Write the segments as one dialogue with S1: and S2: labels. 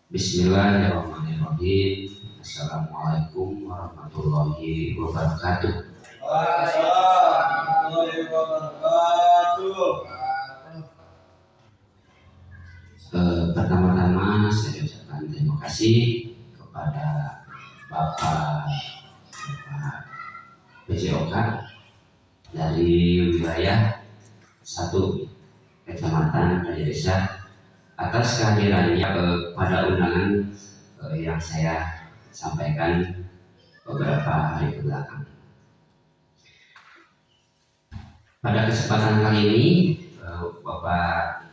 S1: Bismillahirrahmanirrahim. Assalamualaikum warahmatullahi wabarakatuh.
S2: Waalaikumsalam warahmatullahi wabarakatuh.
S1: Pertama-tama saya ucapkan terima kasih kepada Bapak PJOK dari wilayah 1 Kecamatan Raja Desa atas kehadirannya pada undangan yang saya sampaikan beberapa hari kebelakang. Pada kesempatan kali ini, Bapak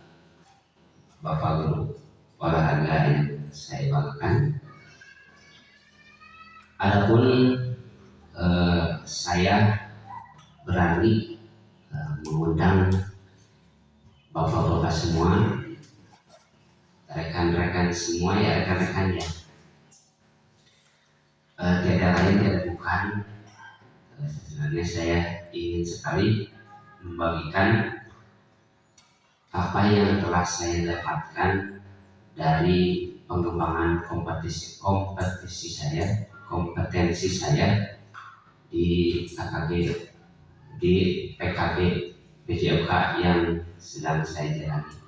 S1: Guru olahraga yang saya banggakan. Adapun saya berani mengundang Bapak-bapak semua, rekan-rekan semua ya, rekan-rekan ya, tiada lain tiada bukan, sebenarnya saya ingin sekali membagikan apa yang telah saya dapatkan dari pengembangan kompetensi saya di KKG, di PKG PJOK yang sedang saya jalani.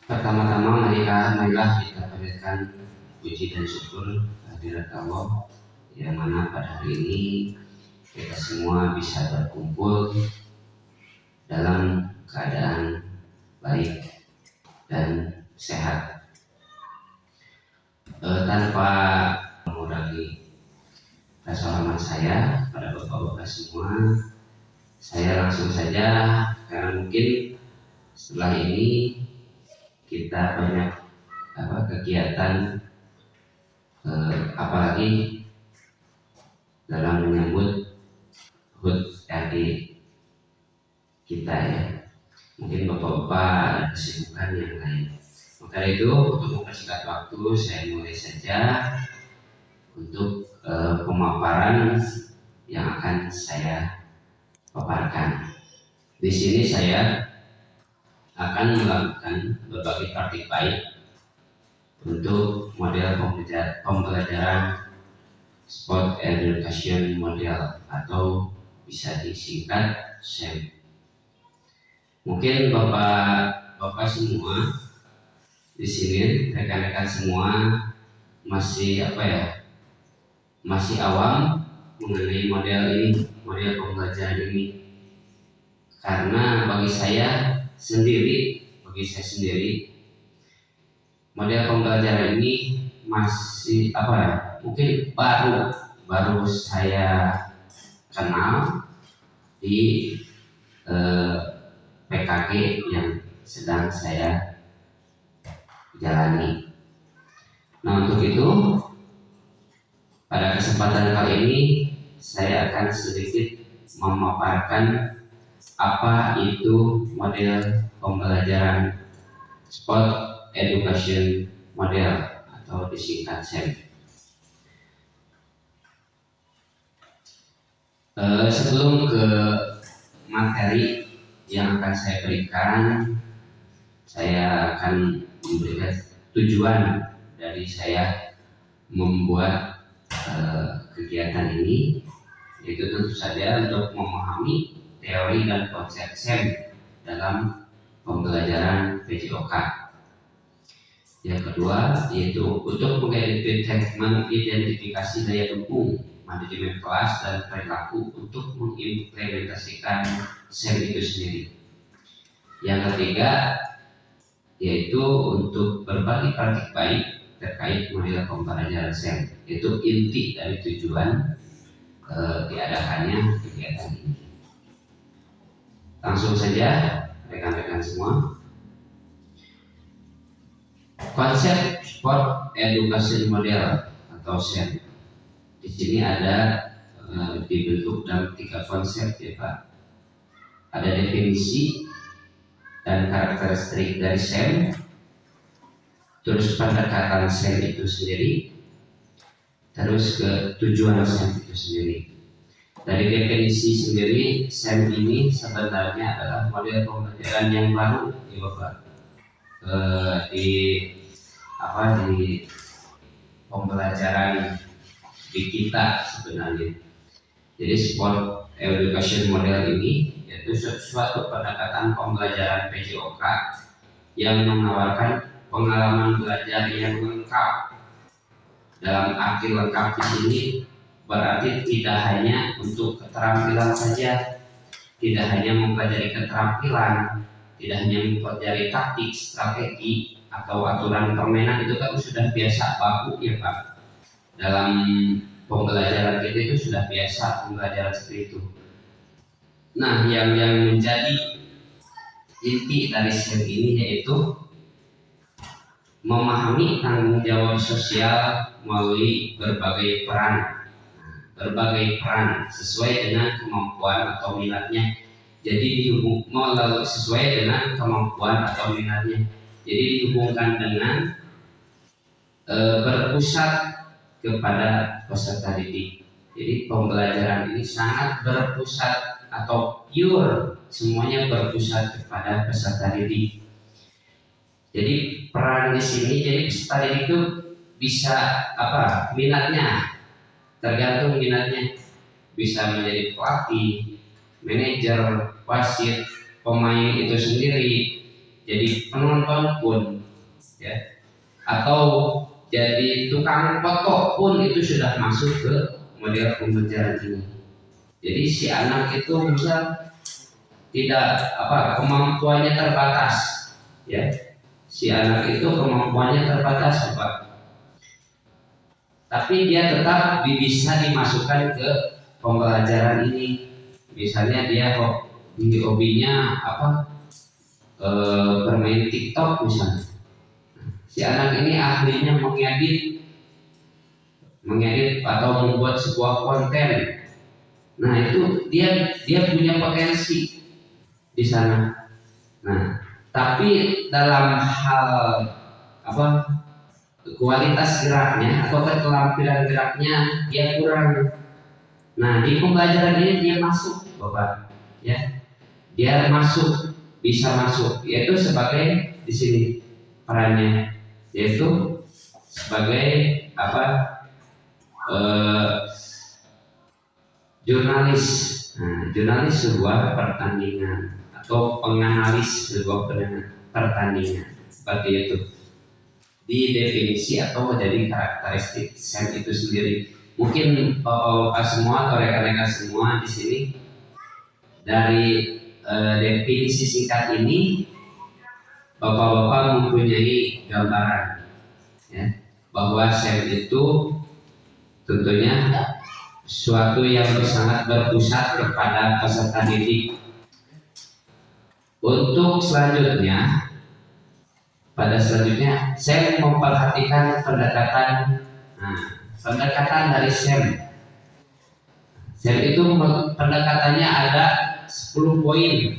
S1: Pertama-tama marilah kita panjatkan puji dan syukur kehadirat Allah yang mana pada hari ini kita semua bisa berkumpul dalam keadaan baik dan sehat. Tanpa mengurangi rasa hormat saya pada bapak-bapak semua, saya langsung saja, karena mungkin setelah ini kita banyak kegiatan, apalagi dalam menyambut HUT RI kita ya. Mungkin bapak-bapak ada kesibukan yang lain. Maka itu untuk mempersingkat waktu, saya mulai saja untuk pemaparan yang akan saya paparkan. Di sini saya akan melakukan berbagai praktik baik untuk model pembelajaran Sport Education Model atau bisa disingkat SEM. Mungkin bapak-bapak semua di sini, rekan-rekan semua masih masih awam mengenai model ini, model pembelajaran ini. Karena bagi saya sendiri, model pembelajaran ini masih mungkin baru saya kenal di PKG yang sedang saya jalani. Nah, untuk itu pada kesempatan kali ini saya akan sedikit memaparkan apa itu model pembelajaran Sport Education Model atau disingkat SEM. Sebelum ke materi yang akan saya berikan, saya akan memberikan tujuan dari saya membuat kegiatan ini, yaitu tentu saja untuk memahami teori dan konsep SEM dalam pembelajaran PJOK. Yang kedua yaitu untuk mengidentifikasi daya dukung manajemen kelas dan perilaku untuk mengimplementasikan SEM itu sendiri. Yang ketiga yaitu untuk berbagi praktik baik terkait model pembelajaran SEM, yaitu inti dari tujuan diadakannya kegiatan ini. Langsung saja rekan-rekan semua. Konsep Sport Education Model atau SEM di sini ada dibentuk dalam 3 konsep ya Pak. Ada definisi dan karakteristik dari SEM, terus pendekatan SEM itu sendiri, terus ke tujuan SEM itu sendiri. Dari definisi sendiri, SEM ini sebenarnya adalah model pembelajaran yang baru ya Bapak. di di pembelajaran di kita sebenarnya. Jadi sport education model ini yaitu suatu pendekatan pembelajaran PJOK yang menawarkan pengalaman belajar yang lengkap. Dalam arti lengkap di sini berarti tidak hanya untuk keterampilan saja, tidak hanya mempelajari keterampilan, tidak hanya mempelajari taktik, strategi atau aturan permainan, itu kan sudah biasa baku ya Pak. Dalam pembelajaran kita itu sudah biasa pembelajaran seperti itu. Nah, yang menjadi inti dari SEM ini yaitu memahami tanggung jawab sosial melalui berbagai peran sesuai dengan kemampuan atau minatnya. Jadi melalui sesuai dengan kemampuan atau minatnya. Jadi dihubungkan dengan berpusat kepada peserta didik. Jadi pembelajaran ini sangat berpusat atau pure, semuanya berpusat kepada peserta didik. Jadi peran di sini, jadi peserta didik itu bisa minatnya, tergantung minatnya, bisa menjadi pelatih, manajer, wasit, pemain itu sendiri, jadi penonton pun, ya, atau jadi tukang foto pun itu sudah masuk ke model pembelajaran ini. Jadi si anak itu bisa tidak kemampuannya terbatas, ya. Si anak itu kemampuannya terbatas, tapi dia tetap bisa dimasukkan ke pembelajaran ini. Misalnya dia hobinya bermain TikTok misalnya. Si anak ini ahlinya mengedit atau membuat sebuah konten. Nah, itu dia punya potensi di sana. Nah, tapi dalam hal kualitas geraknya atau keterampilan geraknya dia kurang. Nah, di pembelajaran ini dia masuk, Bapak, ya. Dia bisa masuk, yaitu sebagai di sini perannya, yaitu sebagai jurnalis. Nah, jurnalis sebuah pertandingan atau penganalis sebuah pertandingan, seperti itu. Di definisi atau menjadi karakteristik SEM itu sendiri. Mungkin Bapak-bapak semua atau rekan-rekan semua di sini dari definisi singkat ini Bapak-bapak mempunyai gambaran, ya, bahwa SEM itu tentunya suatu yang sangat berpusat kepada peserta didik. Untuk selanjutnya, saya memperhatikan pendekatan dari SEM. SEM itu pendekatannya ada 10 poin.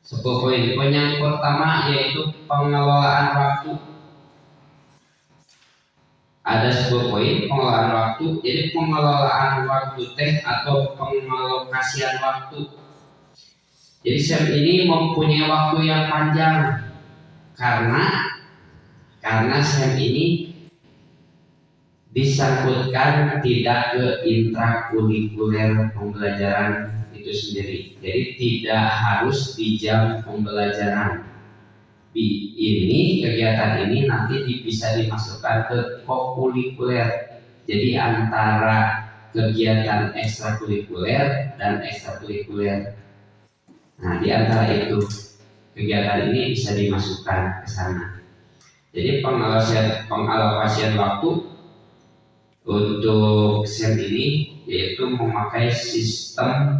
S1: 10 poin. Poin yang pertama yaitu pengelolaan waktu. Ada 10 poin pengelolaan waktu. Jadi pengelolaan waktu atau pengalokasian waktu. Jadi SEM ini mempunyai waktu yang panjang karena SEM ini disangkutkan tidak ke intrakurikuler pembelajaran itu sendiri. Jadi tidak harus di jam pembelajaran. Ini kegiatan ini nanti bisa dimasukkan ke kokurikuler. Jadi antara kegiatan ekstrakurikuler dan ekstrakurikuler. Nah, di antara itu kegiatan ini bisa dimasukkan ke sana. Jadi pengalokasian waktu untuk SEM ini yaitu memakai sistem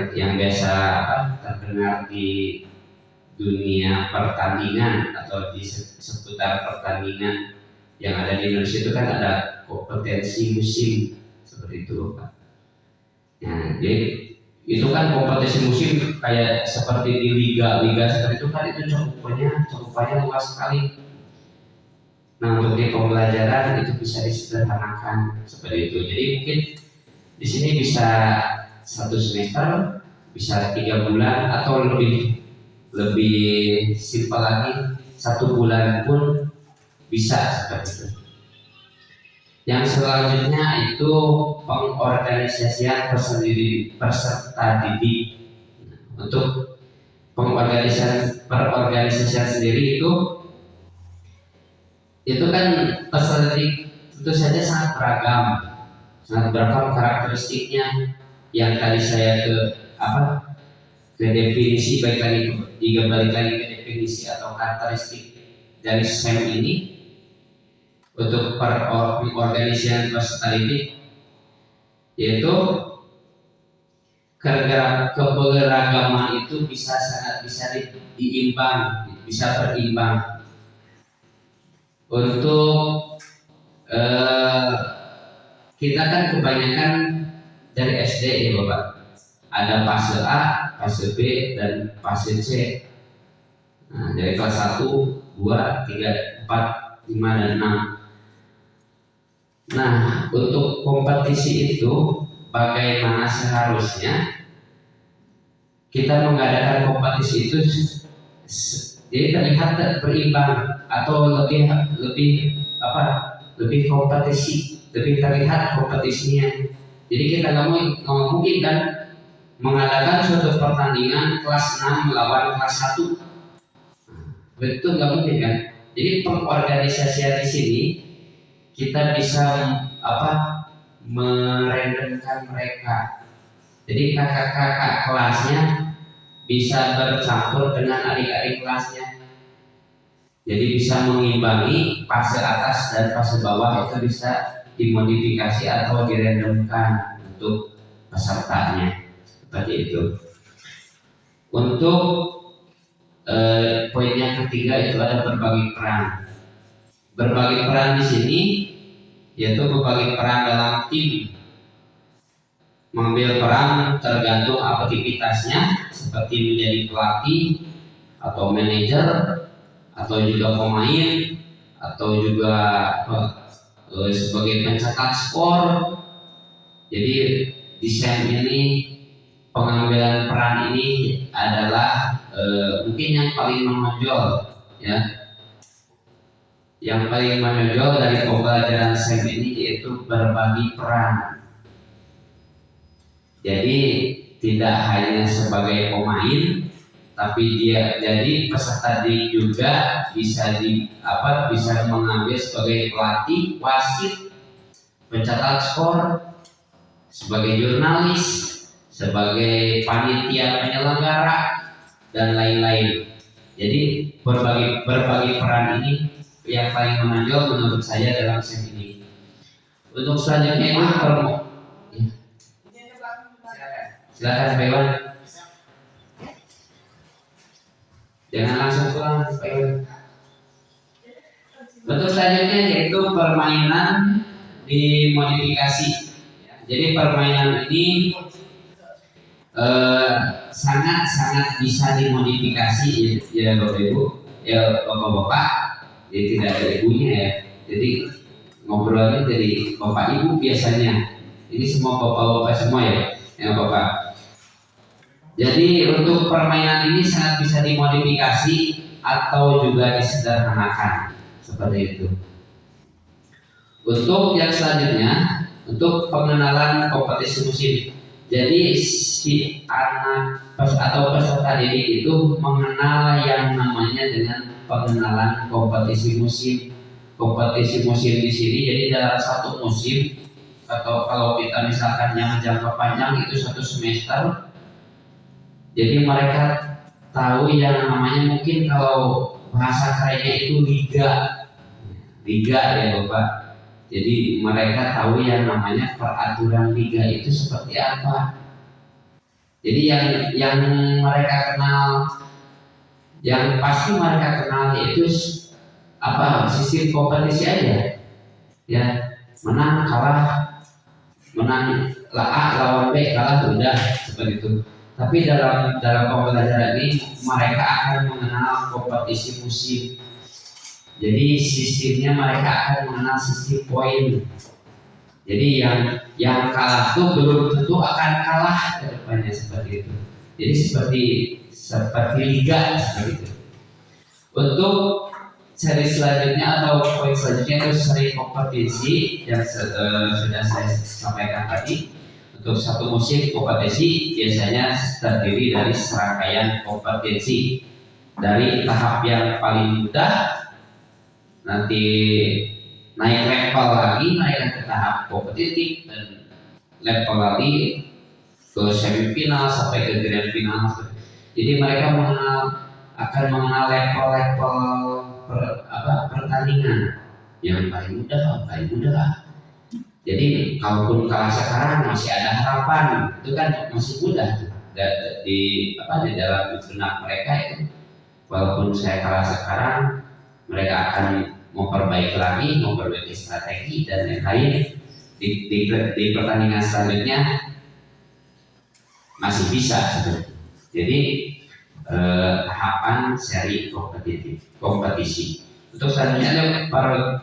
S1: yang biasa terdengar di dunia pertandingan atau di seputar pertandingan yang ada di Indonesia itu kan ada kompetensi musim seperti itu, Pak. Nah, jadi itu kan kompetisi musim kayak seperti di liga seperti itu kan, itu cakupannya luas sekali. Nah, untuk di pembelajaran itu bisa disederhanakan seperti itu. Jadi mungkin di sini bisa 1 semester, bisa 3 bulan, atau lebih simpel lagi 1 bulan pun bisa seperti itu. Yang selanjutnya itu pengorganisasian peserta didik. Untuk perorganisasian sendiri itu kan peserta didik tentu saja sangat beragam karakteristiknya. Yang tadi saya ke definisi, balik lagi ke definisi atau karakteristik dari SEM ini. Untuk pengorganisasian peserta didik yaitu keberagaman itu bisa berimbang. Untuk kita kan kebanyakan dari SD ya Bapak, ada fase A, fase B, dan fase C. Nah, dari kelas 1, 2, 3, 4, 5, dan 6. Nah, untuk kompetisi itu bagaimana seharusnya kita mengadakan kompetisi itu jadi terlihat berimbang atau lebih kompetisi, lebih terlihat kompetisinya. Jadi kita nggak mungkin kan mengadakan suatu pertandingan kelas 6 melawan kelas 1. Betul, nggak mungkin kan? Jadi pengorganisasian di sini kita bisa merandomkan mereka. Jadi kakak-kakak kelasnya bisa bercampur dengan adik-adik kelasnya. Jadi bisa mengimbangi fase atas dan fase bawah, itu bisa dimodifikasi atau dirandomkan untuk pesertanya. Seperti itu. Untuk poin yang ketiga itu ada berbagi peran. Berbagi peran di sini yaitu berbagi peran dalam tim. Mengambil peran tergantung aktivitasnya, seperti menjadi pelatih atau manajer atau juga pemain atau juga sebagai pencetak skor. Jadi di SEM ini pengambilan peran ini adalah mungkin yang paling menonjol ya. Yang paling menonjol dari pembelajaran SEM ini yaitu berbagi peran. Jadi tidak hanya sebagai pemain, tapi dia jadi peserta didik juga bisa mengambil sebagai pelatih, wasit, pencetak skor, sebagai jurnalis, sebagai panitia penyelenggara, dan lain-lain. Jadi berbagi peran ini yang paling menonjol menurut saya dalam SEM ini. Untuk selanjutnya itu silakan Pak Iwan. Jangan langsung pulang Pak Iwan. Untuk selanjutnya yaitu permainan dimodifikasi. Jadi permainan ini sangat bisa dimodifikasi ya Bapak Ibu, ya Bapak-bapak. Jadi tidak ada ibunya ya. Jadi ngobrolnya dari Bapak Ibu biasanya. Ini semua Bapak-bapak semua ya Bapak. Jadi untuk permainan ini sangat bisa dimodifikasi atau juga disederhanakan seperti itu. Untuk yang selanjutnya, untuk pengenalan kompetisi musim. Jadi si anak atau peserta didik itu mengenal yang namanya dengan pengenalan kompetisi musim. Kompetisi musim di sini jadi dalam satu musim, atau kalau kita misalkan yang jangka panjang itu 1 semester. Jadi mereka tahu yang namanya, mungkin kalau bahasa kerennya itu liga ya Bapak. Jadi mereka tahu yang namanya peraturan liga itu seperti apa. Jadi yang mereka kenal, yang pasti mereka kenal itu sistem kompetisi aja. Ya, menang kalah, menang A lawan B kalah, udah seperti itu. Tapi dalam pembelajaran ini mereka akan mengenal kompetisi musim. Jadi sistemnya mereka akan mengenal sistem poin. Jadi yang kalah tuh belum tentu akan kalah ke depannya seperti itu. Jadi seperti liga seperti itu. Untuk seri selanjutnya atau poin selanjutnya itu seri kompetisi yang sudah saya sampaikan tadi. Untuk satu musim kompetisi biasanya terdiri dari serangkaian kompetisi dari tahap yang paling mudah, nanti naik level lagi, naik ke tahap kompetitif, dan level lagi ke semifinal sampai ke grand final. Jadi mereka akan mengenal level-level pertandingan yang paling mudah. Jadi kalaupun kalah sekarang masih ada harapan, itu kan masih mudah di dalam benak mereka itu. Walaupun saya kalah sekarang, mereka akan memperbaiki strategi dan lain-lain di pertandingan selanjutnya masih bisa seperti. Jadi tahapan seri kompetisi. Untuk selanjutnya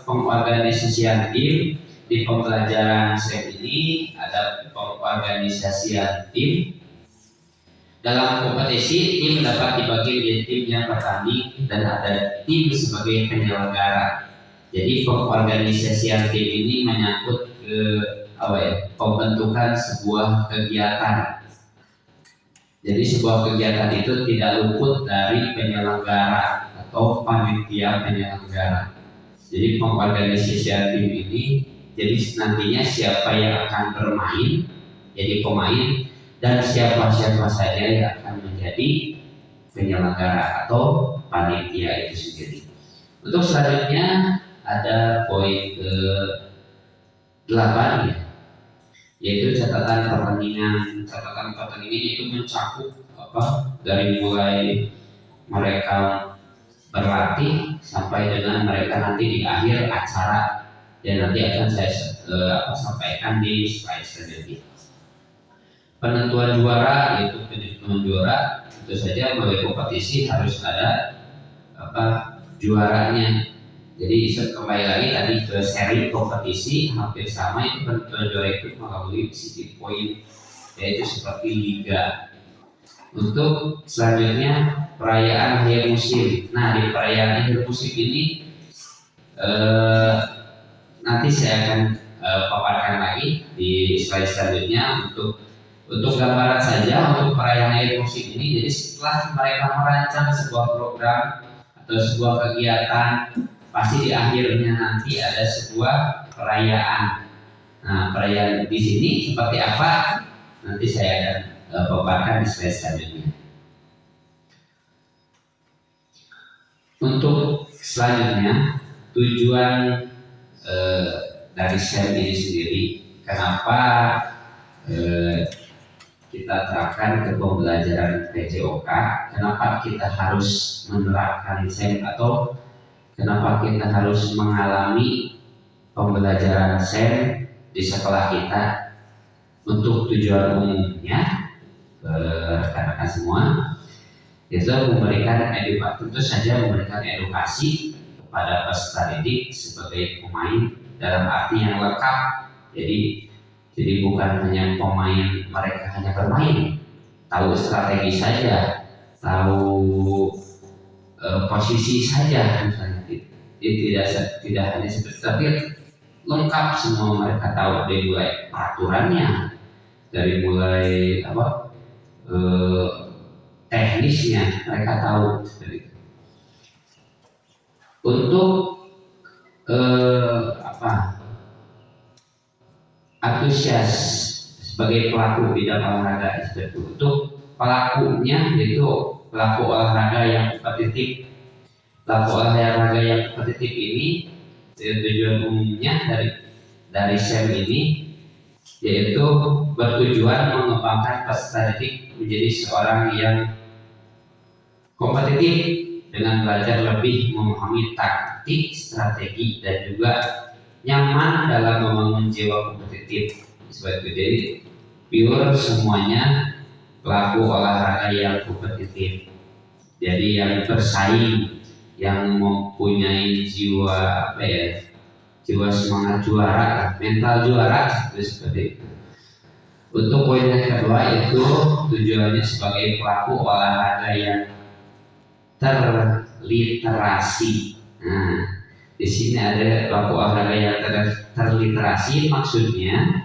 S1: pengorganisasian tim. Di pembelajaran SEM ini ada pengorganisasian tim. Dalam kompetisi, tim dapat dibagi menjadi tim yang bertanding dan ada tim sebagai penyelenggara. Jadi pengorganisasian tim ini menyangkut ke pembentukan sebuah kegiatan. Jadi sebuah kegiatan itu tidak luput dari penyelenggara atau panitia penyelenggara. Jadi pengorganisasian tim ini, jadi nantinya siapa yang akan bermain jadi pemain dan siapa saja yang akan menjadi penyelenggara atau panitia itu sendiri. Untuk selanjutnya ada poin ke-8 ya, yaitu catatan pertandingan itu mencakup dari mulai mereka berlatih sampai dengan mereka nanti di akhir acara, dan nanti akan saya sampaikan di slide selanjutnya. Penentuan juara, yaitu penentuan juara tentu saja melalui kompetisi harus ada juaranya. Jadi kembali lagi tadi ke seri kompetisi hampir sama, itu penentuan juara itu melalui sistem poin, yaitu seperti liga. Untuk selanjutnya perayaan akhir musim. Nah, di perayaan akhir musim ini nanti saya akan paparkan lagi di slide selanjutnya. Untuk gambaran saja untuk perayaan akhir musim ini, jadi setelah mereka merancang sebuah program atau sebuah kegiatan, pasti di akhirnya nanti ada sebuah perayaan. Nah, perayaan di sini seperti apa? Nanti saya akan paparkan di slide selanjutnya. Untuk selanjutnya, tujuan dari SEM ini sendiri, kenapa kita terapkan ke pembelajaran PJOK, kenapa kita harus menerapkan SEM atau kenapa kita harus mengalami pembelajaran SEM di sekolah kita. Untuk tujuan umumnya rekan-rekan semua itu memberikan edukasi, tentu saja memberikan edukasi kepada peserta didik sebagai pemain dalam arti yang lengkap. Jadi bukan hanya pemain, mereka hanya bermain, tahu strategi saja, tahu posisi saja misalnya. Tidak hanya seperti, tapi lengkap semua, mereka tahu dari mulai peraturannya, dari mulai teknisnya, mereka tahu seperti itu. Untuk antusias sebagai pelaku bidang olahraga seperti itu. Untuk pelakunya yaitu pelaku olahraga yang kompetitif. Pelaku olahraga yang kompetitif ini tujuan umumnya dari SEM ini yaitu bertujuan mengembangkan peserta didik menjadi seorang yang kompetitif dengan belajar lebih memahami taktik, strategi, dan juga nyaman dalam membangun jiwa kompetitif. Seperti itu, jadi pure semuanya pelaku olahraga yang kompetitif. Jadi yang bersaing, yang mempunyai jiwa jiwa semangat juara, mental juara, seperti itu. Untuk poin yang kedua itu tujuannya sebagai pelaku olahraga yang terliterasi. Nah, di sini ada pelaku olahraga yang terliterasi, maksudnya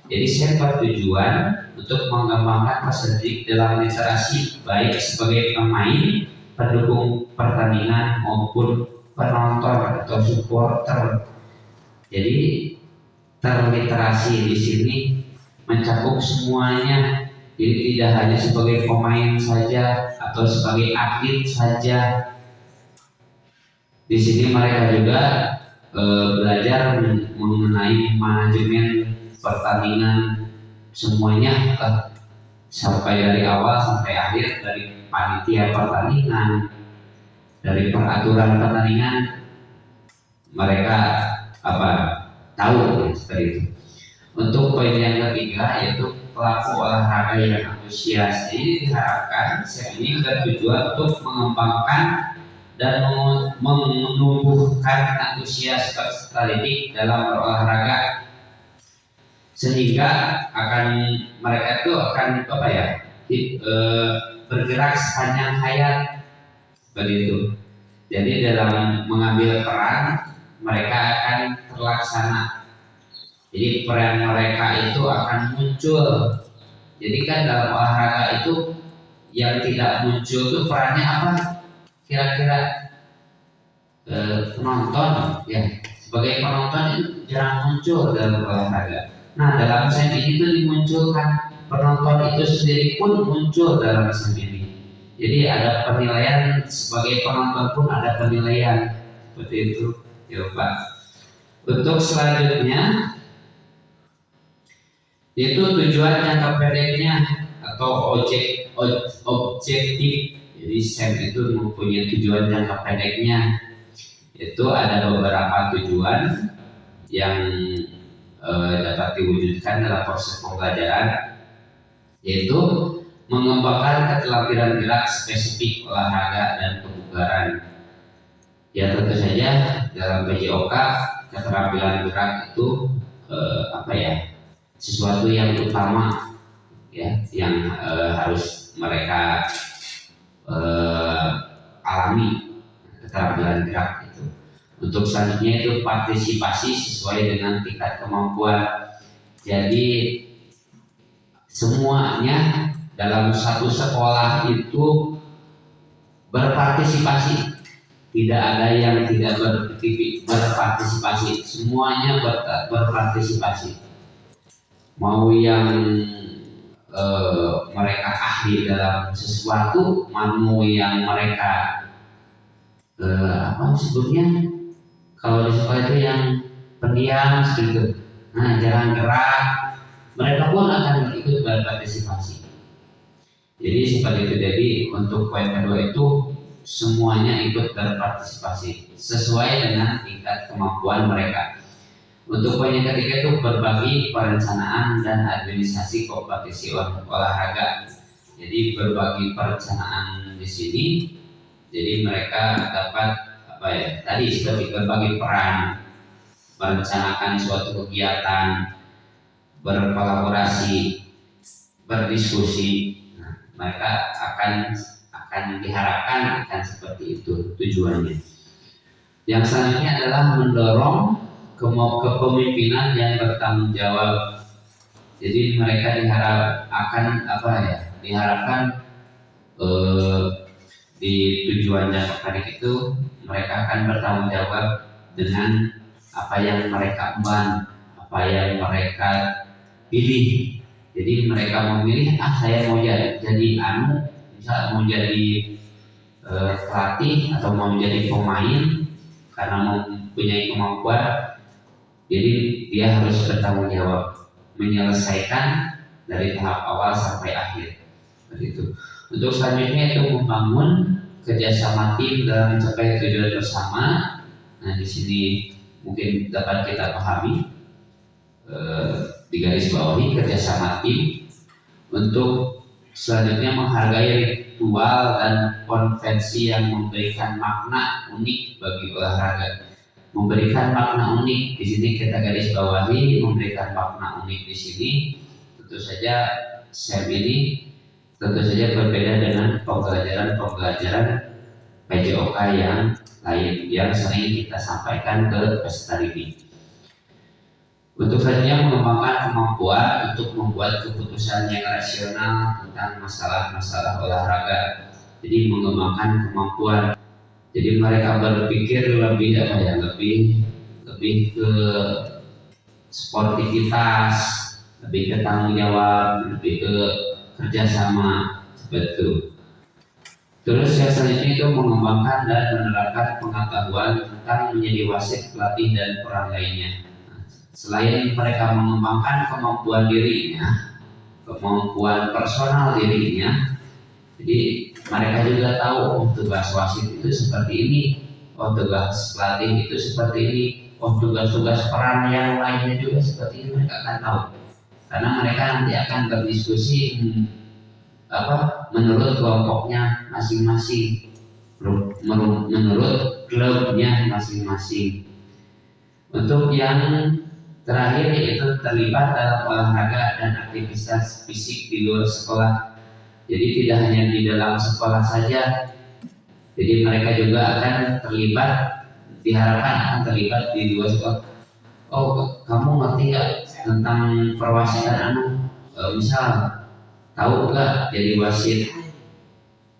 S1: jadi saya bertujuan untuk mengembangkan peserta dalam literasi baik sebagai pemain, pendukung pertandingan maupun penonton atau supporter. Jadi terliterasi di sini mencakup semuanya. Jadi tidak hanya sebagai pemain saja atau sebagai atlet saja. Di sini mereka juga belajar mengenai manajemen pertandingan semuanya, sampai dari awal sampai akhir, dari panitia pertandingan, dari peraturan pertandingan mereka tahu seperti itu. Untuk poin yang ketiga yaitu pelaku olahraga yang antusias. Ini diharapkan set ini bertujuan untuk mengembangkan dan menumbuhkan antusias peserta didik dalam berolahraga, sehingga mereka itu akan bergerak sepanjang hayat begitu. Jadi dalam mengambil peran mereka akan terlaksana. Jadi peran mereka itu akan muncul. Jadi kan dalam olahraga itu yang tidak muncul itu perannya apa? Kira-kira penonton ya. Sebagai penonton itu jarang muncul dalam olahraga. Nah, dalam sen ini itu dimunculkan, penonton itu sendiri pun muncul dalam sen ini. Jadi ada penilaian, sebagai penonton pun ada penilaian seperti itu ya Pak. Untuk selanjutnya yaitu tujuan jangka pendeknya atau objektif. Jadi SEM itu mempunyai tujuan jangka pendeknya. Itu ada beberapa tujuan yang dapat diwujudkan dalam proses pembelajaran, yaitu mengembangkan keterampilan gerak spesifik olahraga dan kebugaran. Ya tentu saja dalam PJOK keterampilan gerak itu sesuatu yang utama ya, yang harus mereka alami, keterampilan gerak itu. Untuk selanjutnya itu partisipasi sesuai dengan tingkat kemampuan. Jadi semuanya dalam satu sekolah itu berpartisipasi. Tidak ada yang tidak berpartisipasi, semuanya berpartisipasi. Mau yang mereka ahli dalam sesuatu, mau yang mereka sebutnya kalau di sekolah itu yang pendiam sedikit, jarang gerak, mereka pun akan ikut berpartisipasi. Jadi seperti itu. Jadi untuk poin kedua itu semuanya ikut berpartisipasi sesuai dengan tingkat kemampuan mereka. Untuk poin yang ketiga itu berbagi perencanaan dan administrasi kompetisi olahraga. Jadi berbagi perencanaan di sini. Jadi mereka dapat tadi seperti berbagi peran, merencanakan suatu kegiatan, berkolaborasi, berdiskusi. Mereka akan diharapkan akan seperti itu tujuannya. Yang selanjutnya adalah mendorong kepemimpinan yang bertanggung jawab. Jadi mereka diharapkan di tujuan jangka pendek itu mereka akan bertanggung jawab dengan apa yang mereka emban, apa yang mereka pilih. Jadi mereka memilih, saya mau jadi misal mau jadi pelatih atau mau menjadi pemain karena mempunyai kemampuan. Jadi dia harus bertanggung jawab menyelesaikan dari tahap awal sampai akhir. Begitu. Untuk selanjutnya itu membangun kerjasama tim dalam mencapai tujuan bersama. Nah di sini mungkin dapat kita pahami di garis bawahi kerjasama tim. Untuk selanjutnya menghargai ritual dan konvensi yang memberikan makna unik bagi olahraga. memberikan makna unik. Di sini kita garis bawahi memberikan makna unik di sini. Tentu saja SEM ini tentu saja berbeda dengan pembelajaran PJOK yang lain yang sering kita sampaikan ke peserta didik. Untuk selanjutnya mengembangkan kemampuan untuk membuat keputusan yang rasional tentang masalah-masalah olahraga. Jadi mengembangkan kemampuan. Jadi mereka berpikir lebih ke sportivitas, lebih ke tanggung jawab, lebih ke kerjasama seperti itu. Terus yang selanjutnya itu mengembangkan dan menerapkan pengetahuan tentang menjadi wasit, pelatih dan peran lainnya. Selain mereka mengembangkan kemampuan dirinya, kemampuan personal dirinya, jadi mereka juga tahu tugas wasit itu seperti ini, tugas pelatih itu seperti ini, tugas-tugas peran yang lainnya juga seperti ini mereka akan tahu. Karena mereka nanti akan berdiskusi menurut kelompoknya masing-masing, menurut klubnya masing-masing. Untuk yang terakhir yaitu terlibat dalam olahraga dan aktivitas fisik di luar sekolah. Jadi tidak hanya di dalam sekolah saja. Jadi mereka juga akan diharapkan akan terlibat di luar sekolah. Oh, kamu ngerti nggak tentang perwasitan misal tahu nggak jadi wasit,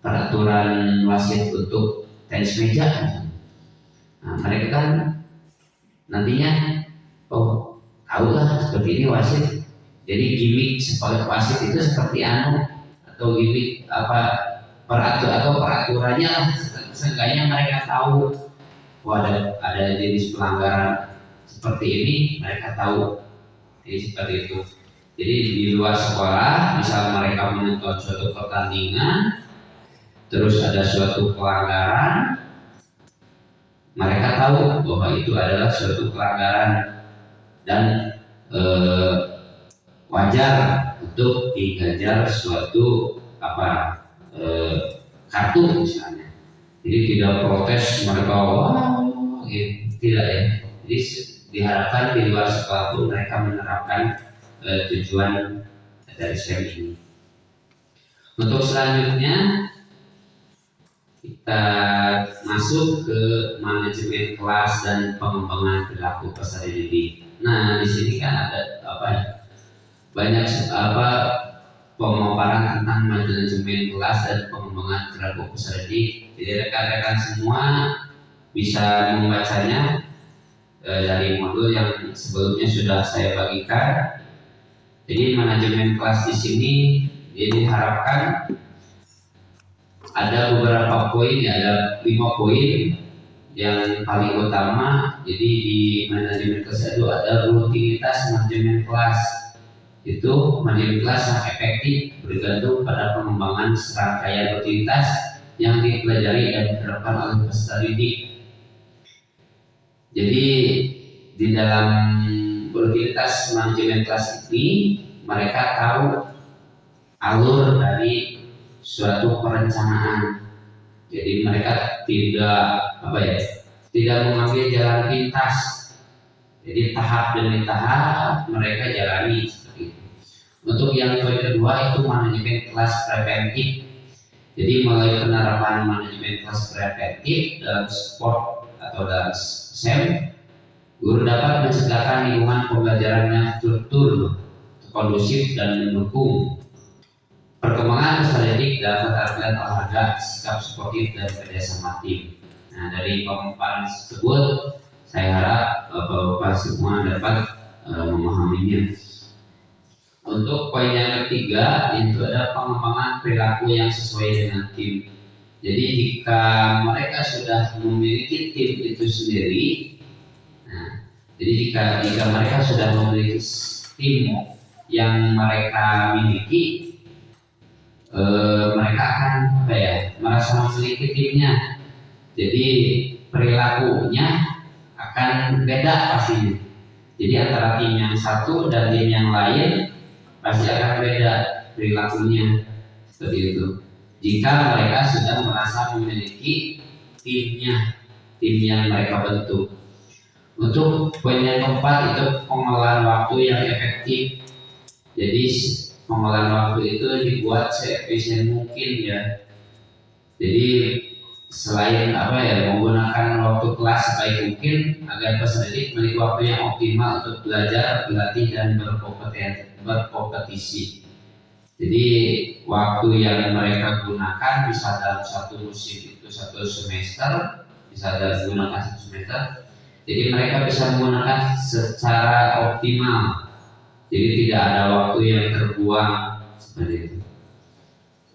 S1: peraturan wasit untuk tenis meja? Nah, mereka kan nantinya tahu lah seperti ini wasit. Jadi gimmick sebagai wasit itu seperti atau gimmick peraturannya lah. Seenggaknya mereka tahu ada jenis pelanggaran seperti ini, mereka tahu. Jadi seperti itu. Jadi di luar sekolah, misal mereka menonton suatu pertandingan, terus ada suatu pelanggaran, mereka tahu bahwa itu adalah suatu pelanggaran dan wajar untuk diganjar suatu kartu misalnya. Jadi tidak protes mereka tidak ya. Jadi diharapkan di luar sekolah itu mereka menerapkan tujuan dari SEM ini. Untuk selanjutnya kita masuk ke manajemen kelas dan pengembangan perilaku peserta didik. Nah, di sini kan ada banyak pemaparan tentang manajemen kelas dan pengembangan perilaku peserta didik. Jadi rekan-rekan semua bisa membacanya dari modul yang sebelumnya sudah saya bagikan. Jadi manajemen kelas di sini diharapkan ada beberapa poin, ada 5 poin yang paling utama. Jadi di manajemen kelas itu ada rutinitas manajemen kelas. Itu manajemen kelas yang efektif bergantung pada pengembangan serangkaian rutinitas yang dipelajari dan diterapkan oleh peserta didik. Jadi di dalam rutinitas manajemen kelas ini mereka tahu alur dari suatu perencanaan. Jadi mereka tidak mengambil jalan pintas. Jadi tahap demi tahap mereka jalani seperti itu. Untuk yang poin kedua itu manajemen kelas preventif. Jadi melalui penerapan manajemen kelas preventif dalam sport atau dalam SEM, guru dapat menciptakan lingkungan pembelajaran yang struktur, kondusif dan mendukung perkembangan peserta didik dalam keterampilan olahraga, sikap sportif dan kerjasama tim. Nah, dari pemaparan tersebut saya harap Bapak semua dapat memahaminya. Untuk poin yang ketiga itu ada pengembangan perilaku yang sesuai dengan tim. Jadi jika mereka sudah memiliki tim itu sendiri, jadi jika mereka sudah memiliki tim yang mereka miliki, mereka akan merasa memiliki timnya. Jadi perilakunya akan beda pastinya. Jadi antara tim yang satu dan tim yang lain pasti akan beda perilakunya seperti itu. Jika mereka sudah merasa memiliki timnya, tim yang mereka bentuk. Untuk poin yang keempat itu pengolahan waktu yang efektif. Jadi pengolahan waktu itu dibuat seefisien mungkin ya. Jadi selain menggunakan waktu kelas sebaik mungkin agar peserta didik memiliki waktu yang optimal untuk belajar, berlatih dan berkompetisi. Jadi waktu yang mereka gunakan bisa dalam satu musim itu satu semester, bisa gunakan satu semester. Jadi mereka bisa menggunakan secara optimal. Jadi tidak ada waktu yang terbuang seperti itu.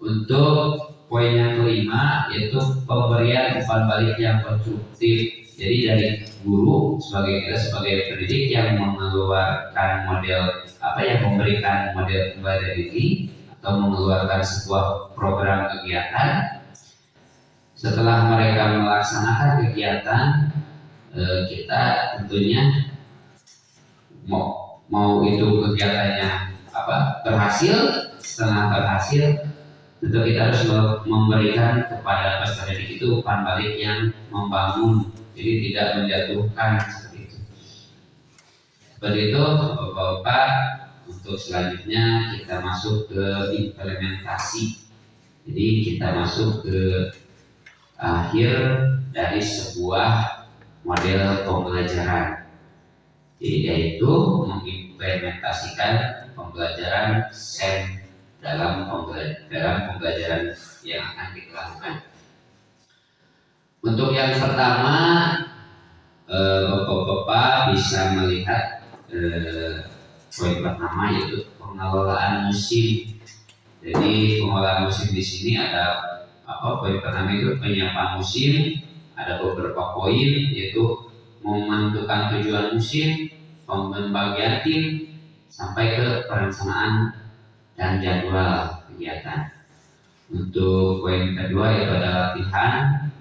S1: Untuk poin yang kelima yaitu pemberian umpan balik yang konstruktif. Jadi dari guru kita sebagai pendidik yang mengeluarkan memberikan model pembelajaran ini atau mengeluarkan sebuah program kegiatan. Setelah mereka melaksanakan kegiatan, kita tentunya mau itu kegiatannya berhasil. Setelah berhasil, tentu kita harus memberikan kepada peserta didik itu umpan balik yang membangun, jadi tidak menjatuhkan seperti itu. Seperti itu, Bapak-bapak. Untuk selanjutnya kita masuk ke implementasi. Jadi kita masuk ke akhir dari sebuah model pembelajaran, yaitu mengimplementasikan pembelajaran SEM dalam pembelajaran yang akan kita lakukan. Untuk yang pertama, Bapak-bapak bisa melihat poin pertama yaitu pengelolaan musim. Jadi pengelolaan musim di sini ada poin pertama itu penyiapan musim. Ada beberapa poin yaitu menentukan tujuan musim, pembagian tim, sampai ke perencanaan dan jadwal kegiatan. Untuk poin kedua yaitu ada latihan.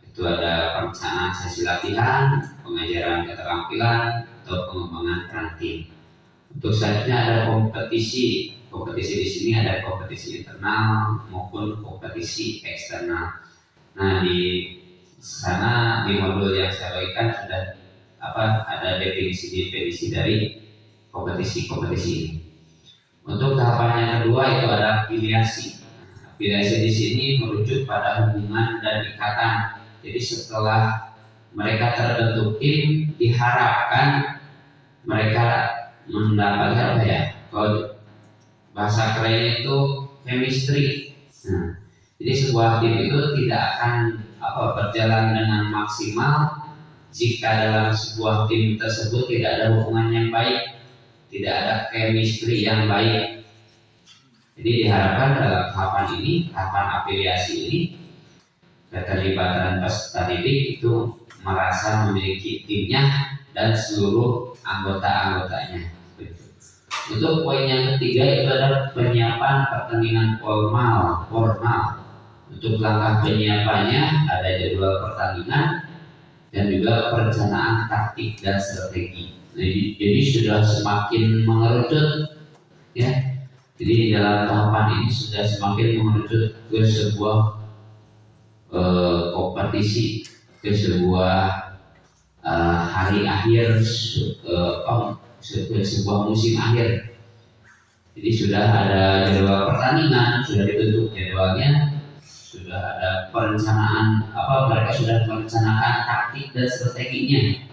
S1: Itu ada perencanaan sesi latihan, pengajaran keterampilan atau pengembangan peran tim. Untuk selanjutnya ada kompetisi. Kompetisi di sini ada kompetisi internal maupun kompetisi eksternal. Nah, di sana di modul yang saya bagikan sudah ada definisi dari kompetisi ini. Untuk tahapan yang kedua itu ada afiliasi. Afiliasi di sini merujuk pada hubungan dan ikatan. Jadi setelah mereka terbentuk tim, diharapkan mereka mendapatkan kalau bahasa kerennya itu chemistry. Jadi sebuah tim itu tidak akan berjalan dengan maksimal jika dalam sebuah tim tersebut tidak ada hubungan yang baik, tidak ada chemistry yang baik. Jadi diharapkan dalam tahapan afiliasi ini, keterlibatan peserta didik itu merasa memiliki timnya dan seluruh anggota-anggotanya. Untuk poin yang ketiga itu adalah penyiapan pertandingan formal. Untuk langkah penyiapannya ada jadwal pertandingan dan juga perencanaan taktik dan strategi. Jadi sudah semakin mengerucut ya. Jadi dalam tahapan ini sudah semakin mengerucut ke sebuah kompetisi, ke sebuah hari akhir, sebuah musim akhir. Jadi sudah ada jadwal pertandingan, sudah dibentuk jadwalnya, sudah ada perencanaan mereka sudah merencanakan taktik dan strateginya.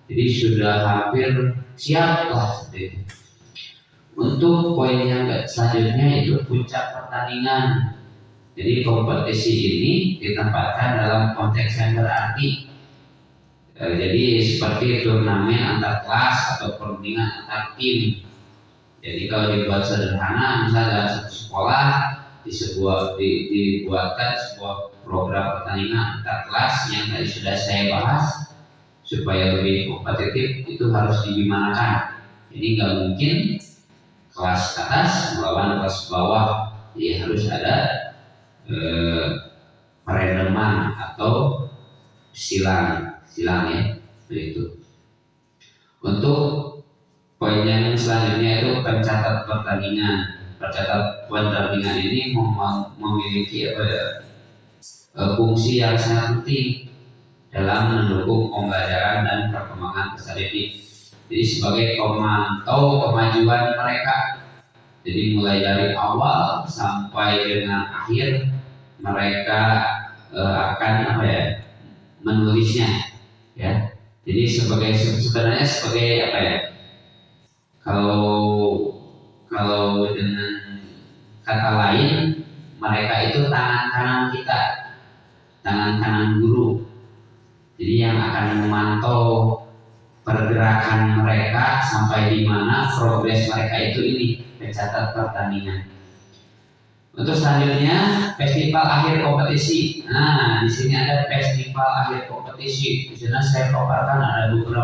S1: Jadi sudah hampir siap lah seperti itu. Untuk poin yang selanjutnya itu puncak pertandingan. Jadi kompetisi ini ditempatkan dalam konteks yang berarti. Jadi seperti turnamen antar kelas atau pertandingan antar tim. Jadi kalau dibuat sederhana, misalnya dalam satu sekolah dibuatkan sebuah program pertandingan antar kelas yang tadi sudah saya bahas, supaya lebih kompetitif itu harus digimanakan. Jadi nggak mungkin kelas atas melawan kelas bawah, jadi harus ada perendaman atau silang ya, begitu. Untuk poin yang selanjutnya itu pencatat pertandingan. Pencatat pertandingan ini memiliki fungsi yang sangat penting. dalam mendukung pembelajaran dan perkembangan peserta didik. Jadi sebagai pemantau kemajuan mereka. Jadi mulai dari awal sampai dengan akhir mereka akan menulisnya, ya. Jadi sebenarnya sebagai kalau dengan kata lain, mereka itu tangan kanan kita, tangan kanan guru. Jadi yang akan memantau pergerakan mereka sampai di mana progres mereka itu ini, mencatat pertandingan. Untuk selanjutnya festival akhir kompetisi. Nah, di sini ada festival akhir kompetisi. Di sana saya paparkan ada 8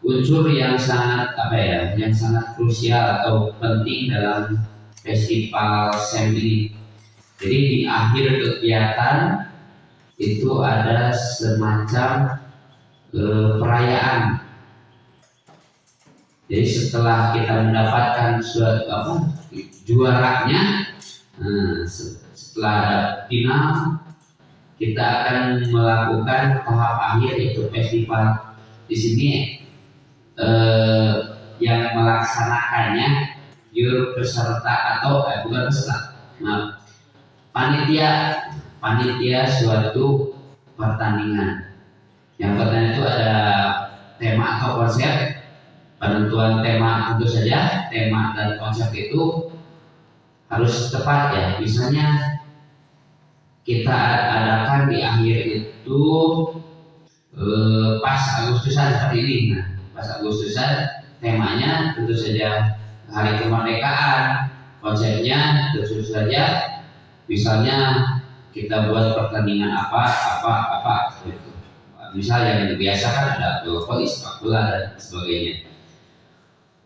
S1: unsur yang sangat yang sangat krusial atau penting dalam festival SEM ini. Jadi di akhir kegiatan itu ada semacam perayaan. Jadi setelah kita mendapatkan suatu juaranya, setelah final kita akan melakukan tahap akhir yaitu festival. Di sini yang melaksanakannya juru peserta atau bukan peserta, panitia suatu pertandingan. Yang pertama itu ada tema atau konsep. Penentuan tema tentu saja, tema dan konsep itu harus tepat, ya. Misalnya kita adakan di akhir itu pas Agustusan seperti ini. Nah, pas Agustusan temanya tentu saja hari kemerdekaan, konsepnya tentu saja misalnya kita buat pertandingan apa seperti itu. Misal yang biasa kan ada bola, sepak bola dan sebagainya.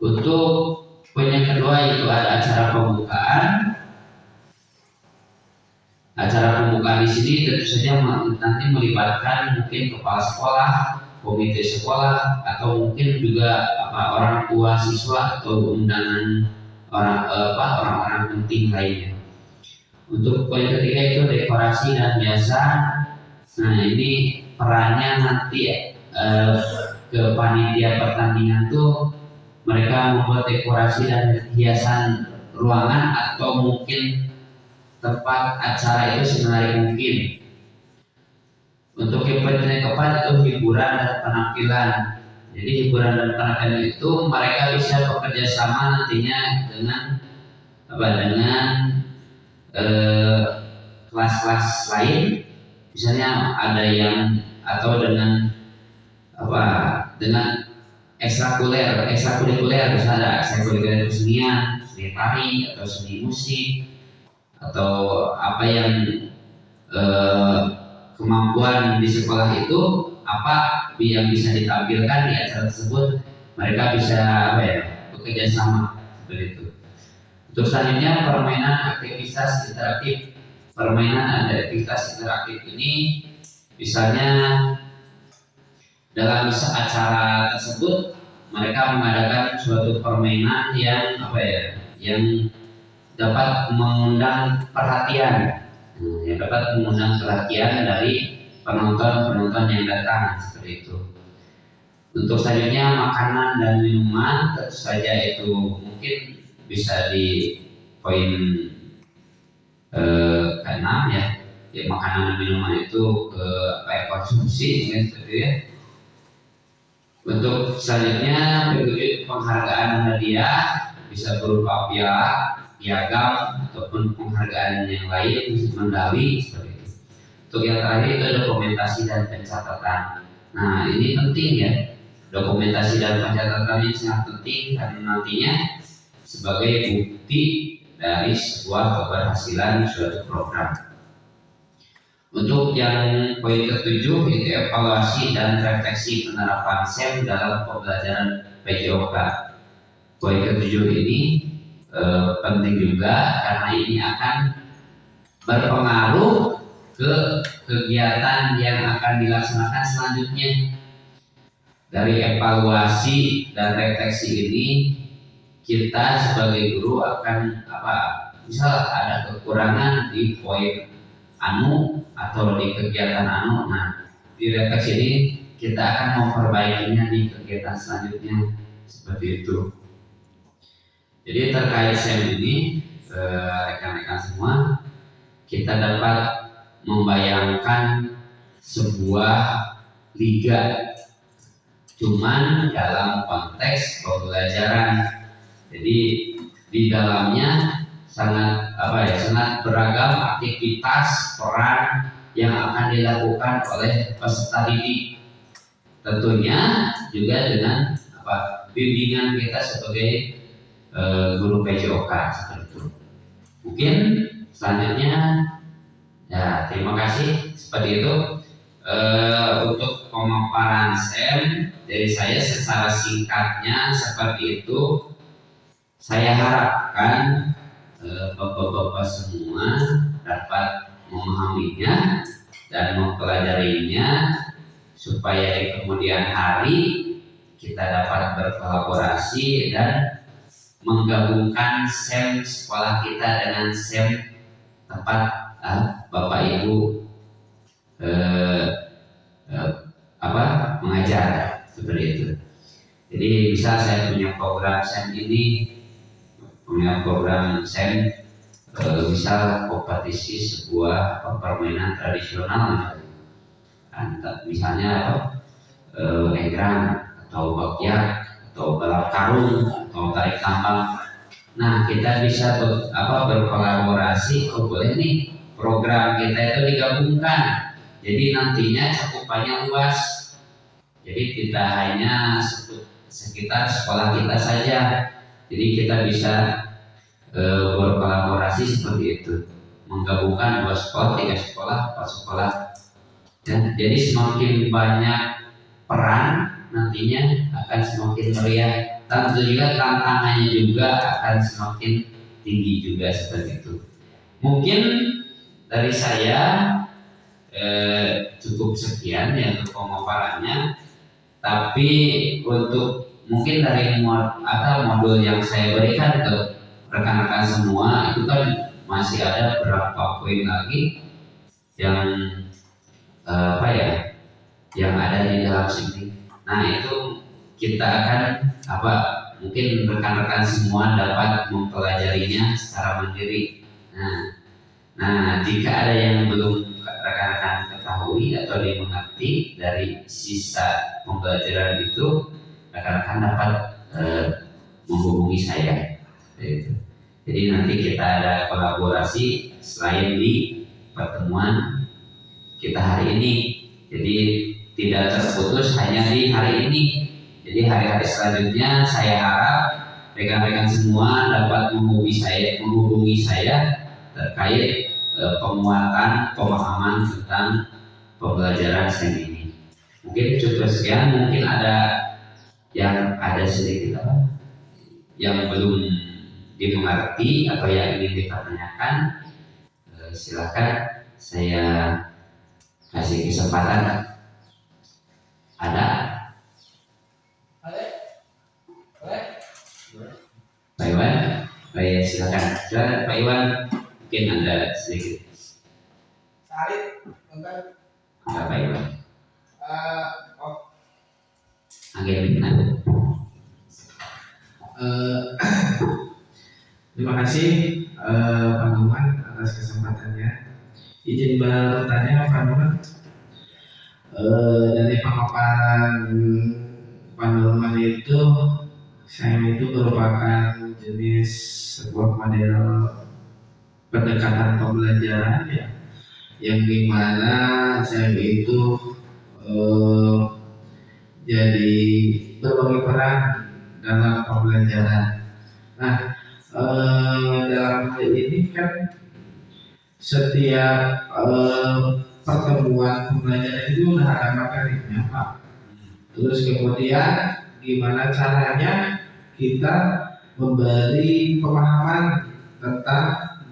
S1: Untuk poin yang kedua itu ada acara pembukaan. Acara pembukaan di sini tentu saja nanti melibatkan mungkin kepala sekolah, komite sekolah, atau mungkin juga orang tua siswa atau undangan orang-orang penting lainnya. Untuk poin ketiga itu dekorasi dan hiasan. Nah, ini perannya nanti ke panitia pertandingan tuh mereka membuat dekorasi dan hiasan ruangan atau mungkin tempat acara itu semenarik mungkin. Untuk yang penting keempat itu hiburan dan penampilan. Jadi hiburan dan penampilan itu mereka bisa bekerja sama nantinya dengan kelas-kelas lain. Misalnya ada yang atau dengan ekstrakurikuler, misalnya ekstrakurikuler kesenian, seni tari atau seni musik atau apa yang kemampuan di sekolah itu yang bisa ditampilkan di acara tersebut, mereka bisa bekerja sama seperti itu. Untuk selanjutnya permainan aktivitas interaktif. Permainan dan aktivitas interaktif ini misalnya dalam acara tersebut mereka mengadakan suatu permainan yang yang dapat mengundang perhatian, dari penonton yang datang seperti itu. Untuk selanjutnya makanan dan minuman, tentu saja itu mungkin bisa di poin ke-6 ya. Makanan dan minuman itu konsumsi seperti ya. Untuk selanjutnya berikut penghargaan hadiah bisa berupa piagam ataupun penghargaan yang lain, medali seperti itu. Untuk yang terakhir itu dokumentasi dan pencatatan. Nah, ini penting ya. Dokumentasi dan pencatatan ini sangat penting karena nantinya sebagai bukti dari sebuah keberhasilan suatu program. Untuk yang poin ke-7 itu evaluasi dan refleksi penerapan SEM dalam pembelajaran PJOK. Poin ke-7 ini penting juga karena ini akan berpengaruh ke kegiatan yang akan dilaksanakan selanjutnya. Dari evaluasi dan refleksi ini kita sebagai guru akan misal ada kekurangan di poin anu atau di kegiatan anu. Nah, di refleksi ini kita akan memperbaikinya di kegiatan selanjutnya seperti itu. Jadi terkait SEM ini, rekan-rekan semua, kita dapat membayangkan sebuah liga, cuman dalam konteks pembelajaran. Jadi di dalamnya sangat beragam aktivitas peran yang akan dilakukan oleh peserta didik. Tentunya juga dengan bimbingan kita sebagai guru PJOK seperti itu. Mungkin selanjutnya ya terima kasih seperti itu. Untuk pemaparan SEM dari saya secara singkatnya seperti itu. Saya harapkan bapak-bapak semua dapat memahaminya dan mempelajarinya supaya di kemudian hari kita dapat berkolaborasi dan menggabungkan SEM sekolah kita dengan SEM tempat Bapak Ibu mengajar seperti itu. Jadi bisa saya punya program SEM ini, punya program SEM bisa kompetisi sebuah permainan tradisional misalnya egrang atau bakyak atau balap karung atau tarik tambang. Nah, kita bisa berkolaborasi. Boleh nih program kita itu digabungkan, jadi nantinya cakupannya luas. Jadi tidak hanya sekitar sekolah kita saja, jadi kita bisa berkolaborasi seperti itu, menggabungkan 2 sekolah, 3 sekolah, 4 sekolah. Dan jadi semakin banyak peran nantinya akan semakin meriah. Tentu juga tantangannya juga akan semakin tinggi juga seperti itu. Mungkin dari saya cukup sekian ya untuk pemaparannya. Tapi untuk mungkin dari modul yang saya berikan ke rekan-rekan semua itu kan masih ada beberapa poin lagi yang yang ada di dalam sini. Nah, itu kita akan mungkin rekan-rekan semua dapat mempelajarinya secara mandiri. Nah, jika ada yang belum rekan-rekan ketahui atau dimengerti dari sisa pembelajaran itu, rekan-rekan dapat menghubungi saya. Jadi nanti kita ada kolaborasi selain di pertemuan kita hari ini. Jadi tidak terputus hanya di hari ini. Jadi hari-hari selanjutnya saya harap rekan-rekan semua dapat menghubungi saya terkait penguatan pemahaman tentang pembelajaran SEM ini. Mungkin cukup sekian. Mungkin ada sedikit yang belum dimengerti atau yang ingin dipertanyakan, silakan saya kasih kesempatan. Ada? Pak Iwan? Baik, silakan. Pak Iwan, mungkin ada sedikit. Ada Pak Iwan?
S3: Terima kasih Pak Numan atas kesempatannya. Izin bertanya Pak Numan, dari pemaparan Pak Numan itu, SEM itu merupakan jenis sebuah model pendekatan pembelajaran ya, yang dimana SEM itu jadi berbagai peran dalam pembelajaran. Nah, dalam hal ini kan setiap pertemuan pembelajaran itu udah ada materinya Pak. Terus kemudian gimana caranya kita memberi pemahaman tentang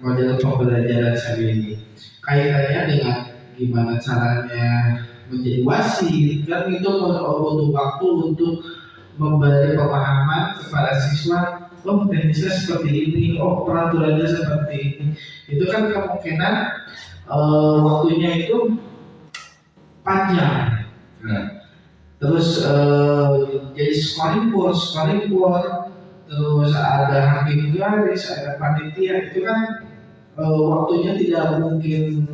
S3: model pembelajaran SEM ini. Kaitannya dengan gimana caranya menjadi wasit, kan itu butuh waktu untuk memberi pemahaman kepada siswa. Oh, teknisnya seperti ini, oh peraturannya seperti ini. Itu kan kemungkinan waktunya itu panjang. Nah, terus jadi scoring board, terus ada hakim garis, ada panitia, itu kan waktunya tidak mungkin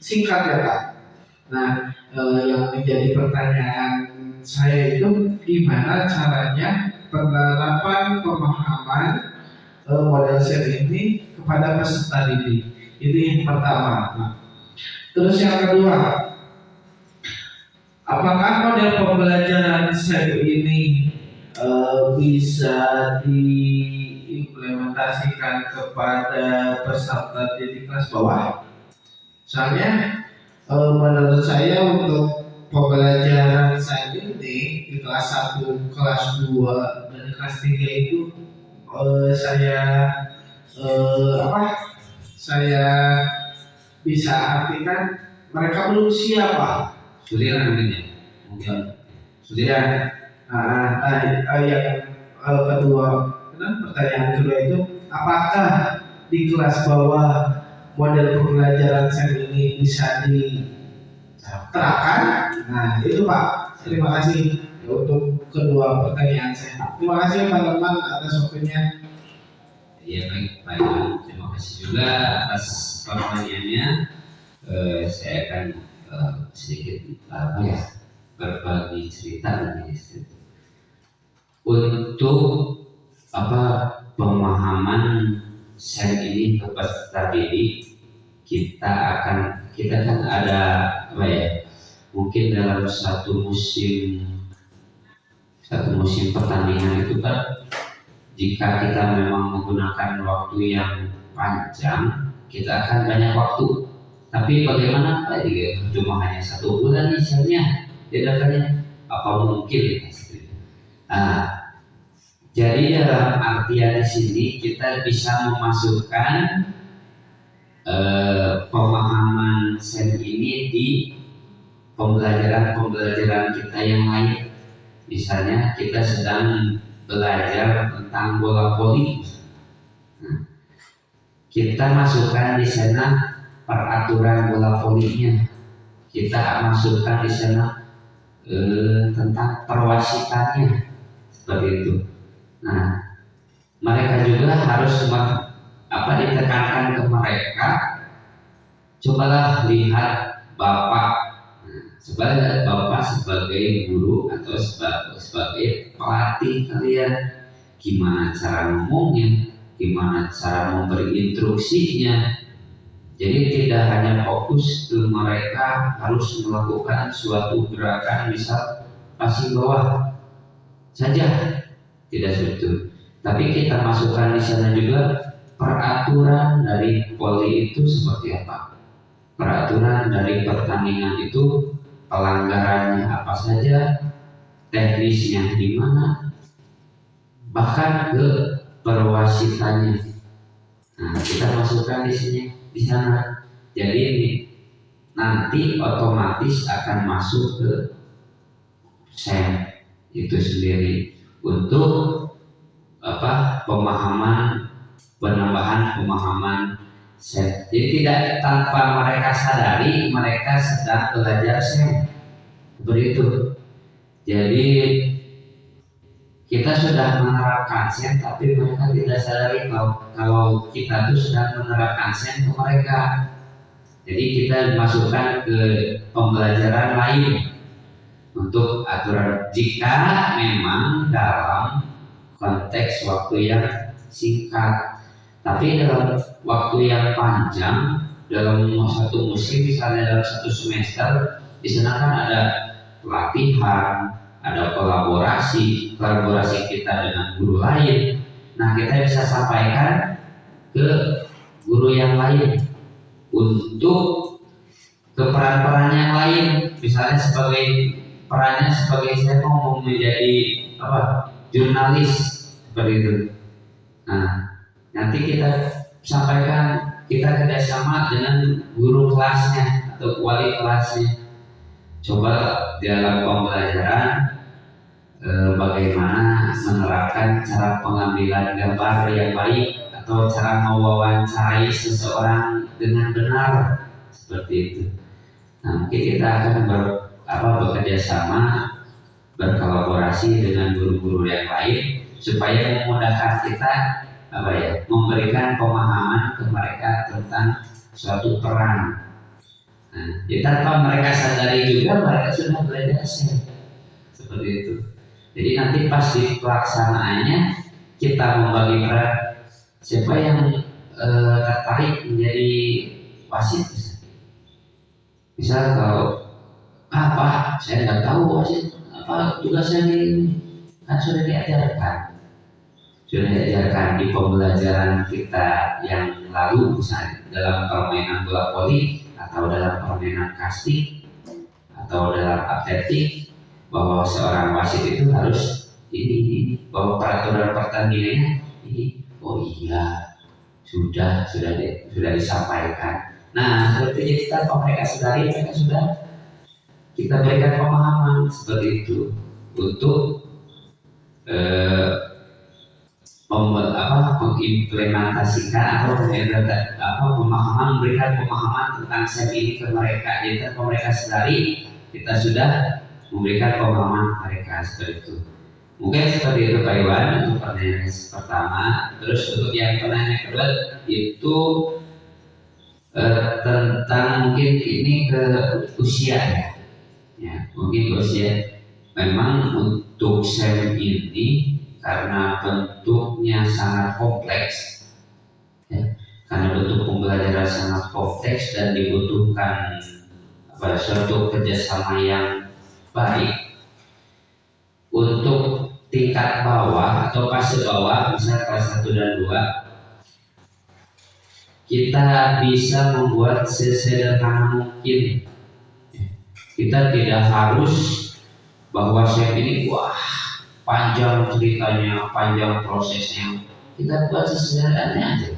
S3: singkat ya Kak. Nah, yang menjadi pertanyaan saya itu gimana caranya penerapan pemahaman model SEM ini kepada peserta didik. Itu yang pertama. Nah, terus yang kedua, apakah model pembelajaran SEM ini bisa diimplementasikan kepada peserta didik kelas bawah? Soalnya menurut saya untuk pembelajaran SEM ini di kelas 1, kelas 2, dan kelas 3 itu saya bisa artikan mereka belum siap Pak.
S1: Sudah mungkin
S3: Sudah. Yang kedua, pertanyaan kedua itu, apakah di kelas bawah model pembelajaran SEM ini bisa diterapkan? Nah, itu Pak. Terima kasih untuk kedua pertanyaan saya. Terima kasih teman-teman atas waktunya.
S1: Ya baik. Terima kasih juga atas pertanyaannya. Saya akan sedikit berbagi cerita untuk pemahaman SEM ini ke peserta didik. Kita kan ada mungkin dalam satu musim pertandingan itu kan, jika kita memang menggunakan waktu yang panjang, kita akan banyak waktu. Tapi bagaimana jika cuma hanya 1 bulan misalnya, tidaknya apa mungkin? Nah, jadi dalam artian di sini kita bisa memasukkan pemahaman SEM ini di pembelajaran kita yang lain. Misalnya kita sedang belajar tentang bola voli. Nah, kita masukkan di sana peraturan bola volinya. Kita masukkan di sana tentang perwasitannya, seperti itu. Nah, mereka juga harus ditekankan ke mereka. Cobalah lihat Bapak sebagai guru atau sebagai pelatih kalian, gimana cara ngomongnya, gimana cara memberi instruksinya. Jadi tidak hanya fokus ke mereka harus melakukan suatu gerakan, misal passing bawah saja, tidak seperti. Tapi kita masukkan di sana juga peraturan dari voli itu seperti apa, peraturan dari pertandingan itu pelanggarannya apa saja, teknisnya di mana, bahkan ke perwasitannya. Nah, kita masukkan di sana. Jadi ini nanti otomatis akan masuk ke SEM itu sendiri untuk penambahan pemahaman SEM. Jadi tidak tanpa mereka sadari mereka sedang belajar SEM, begitu. Jadi kita sudah menerapkan SEM, tapi mereka tidak sadari kalau kita tuh sedang menerapkan SEM ke mereka. Jadi kita masukkan ke pembelajaran lain untuk aturan jika memang dalam konteks waktu yang singkat. Tapi dalam waktu yang panjang, dalam satu musim, misalnya dalam satu semester, di sana kan ada pelatihan, ada kolaborasi kita dengan guru lain. Nah, kita bisa sampaikan ke guru yang lain untuk ke peran-peran yang lain. Misalnya perannya sebagai saya mau menjadi jurnalis seperti itu. Nah, nanti kita sampaikan, kita kerjasama dengan guru kelasnya atau wali kelasnya. Coba dalam pembelajaran bagaimana menerapkan cara pengambilan gambar yang baik atau cara mewawancarai seseorang dengan benar. seperti itu. Nah, mungkin kita akan bekerja sama, berkolaborasi dengan guru-guru yang lain supaya memudahkan kita memberikan pemahaman ke mereka tentang suatu peran. Nah, tanpa mereka sadari juga mereka sudah belajar seperti itu. Jadi nanti pas di pelaksanaannya kita membagi peran, siapa yang tertarik menjadi wasit. Misal kalau apa saya nggak tahu wasit apa tugasnya ini, kan sudah diajarkan di pembelajaran kita yang lalu, misalnya dalam permainan bola voli atau dalam permainan casting atau dalam atletik, bahwa seorang wasit itu harus ini bahwa peraturan pertandingannya ini. Oh iya, sudah disampaikan. Nah, seperti kita mereka sudah kita berikan pemahaman seperti itu untuk mengimplementasikan atau memberikan pemahaman tentang SEM ini ke mereka. Jadi kalau mereka sadari, kita sudah memberikan pemahaman mereka seperti itu. Mungkin seperti itu Pak Iwan untuk pertanyaan pertama. Terus untuk yang pertanyaan kedua itu tentang mungkin ini ke usia ya mungkin usia. Memang untuk SEM ini karena bentuknya sangat kompleks, ya, karena bentuk pembelajaran sangat kompleks dan dibutuhkan suatu kerjasama yang baik. Untuk tingkat bawah atau fase bawah, misalnya kelas 1 dan 2, kita bisa membuat sesederhana mungkin. Kita tidak harus bahwa SEM ini panjang ceritanya, panjang prosesnya. Kita buat sesederhananya aja.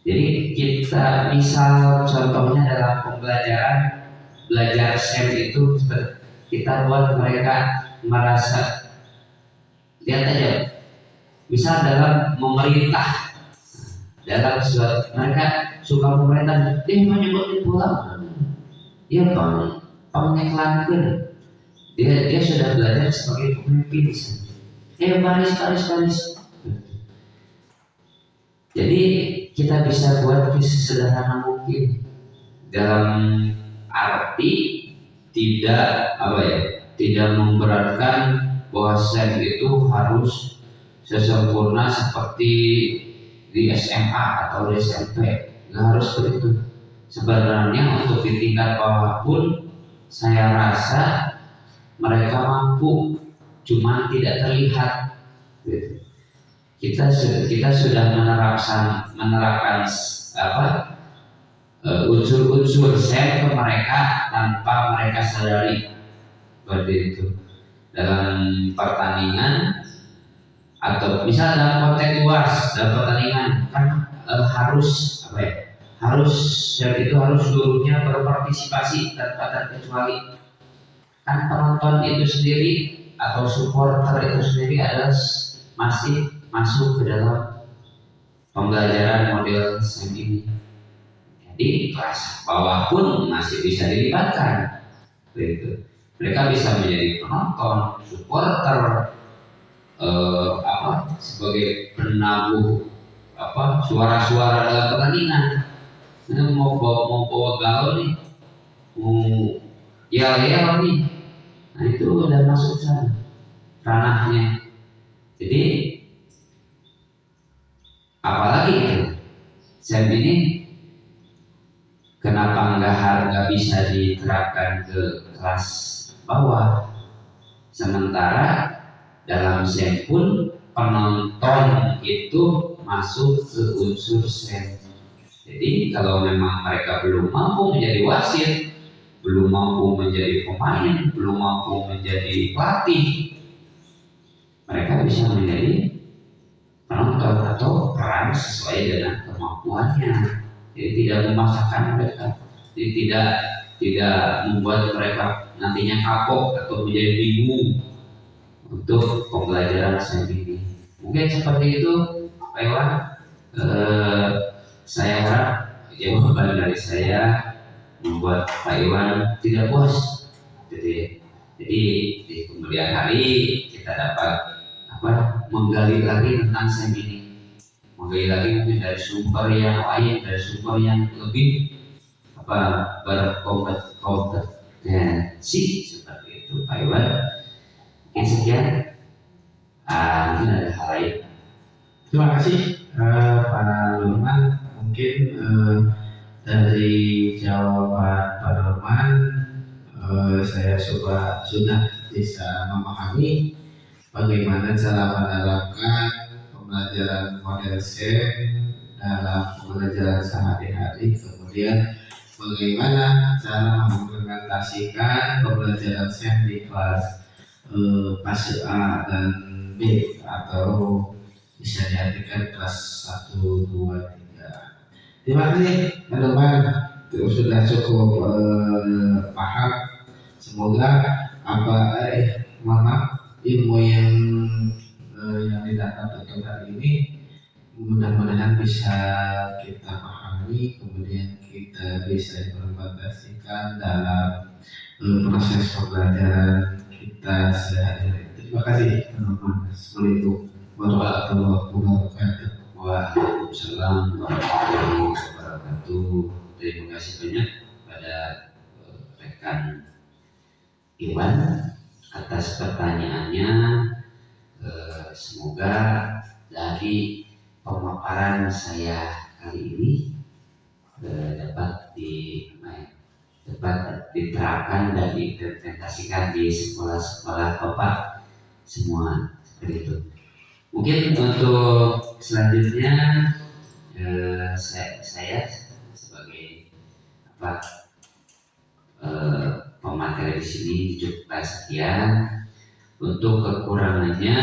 S1: Jadi kita misal contohnya dalam belajar SEM itu kita buat mereka merasa, lihat aja, misal dalam memerintah, dalam suatu mereka suka memerintah, menyebutkan bola, dia pengiklankan. Dia sudah belajar sebagai pemimpin. Baris. Jadi kita bisa buat sesederhana mungkin dalam arti tidak memberatkan bahwa SEM itu harus sesempurna seperti di SMA atau di SMP. Nggak harus begitu. Sebenarnya untuk di tingkat bawah pun saya rasa mereka mampu, cuma tidak terlihat. Kita sudah menerapkan unsur-unsur SEM ke mereka tanpa mereka sadari, seperti itu. Dalam pertandingan atau misal dalam konteks luas, dalam pertandingan kan harus seluruhnya berpartisipasi tanpa terkecuali. Kan penonton itu sendiri atau supporter itu sendiri masih masuk ke dalam pembelajaran model SEM ini. Jadi kelas bawah pun masih bisa dilibatkan. Begitu. Mereka bisa menjadi penonton, supporter, sebagai penabuh suara-suara dalam pertandingan. Mau bawa gaul nih, mau yel-yel nih, nah itu udah masuk sana ranahnya. Jadi apalagi itu SEM ini kenapa nggak bisa diterapkan ke kelas bawah, sementara dalam SEM pun penonton itu masuk ke unsur SEM. Jadi kalau memang mereka belum mampu menjadi wasit, belum mampu menjadi pemain, belum mampu menjadi pelatih, mereka bisa menjadi penonton atau peran sesuai dengan kemampuannya. Jadi tidak memaksakan mereka, jadi tidak membuat mereka nantinya kapok atau menjadi bingung untuk pembelajaran SEM ini. Mungkin seperti itu Pak Iwan. Saya harap jawaban dari saya membuat Pak Iwan tidak puas. Jadi di kemudian hari kita dapat menggali lagi tentang SEM ini, menggali lagi mungkin dari sumber yang lain, dari sumber yang lebih berkompetensi seperti itu Pak Iwan. Mungkin sekian. Mungkin ada hal lain.
S3: Terima kasih Pak Norman. Mungkin dari jawaban Pak Norman saya sudah bisa memahami bagaimana cara menerapkan pembelajaran model SEM dalam pembelajaran sehari-hari, kemudian bagaimana cara mengimplementasikan pembelajaran SEM di kelas fase A dan B, atau bisa diartikan kelas 1, 2, 3. Terima kasih teman-teman, sudah cukup paham. Semoga ilmu yang didapat untuk hari ini mudah-mudahan bisa kita pahami, kemudian kita bisa implementasikan dalam proses pembelajaran kita sehari-hari. Terima kasih teman-teman. Assalamualaikum warahmatullahi wabarakatuh.
S1: Waalaikumsalam warahmatullahi wabarakatuh. Terima kasih banyak pada rekan Iwan atas pertanyaannya. Semoga dari pemaparan saya kali ini dapat diterapkan dan diimplementasikan di sekolah-sekolah Bapak semua seperti itu. Mungkin untuk selanjutnya saya sebagai pemateri di sini cukupkan sekian. Untuk kekurangannya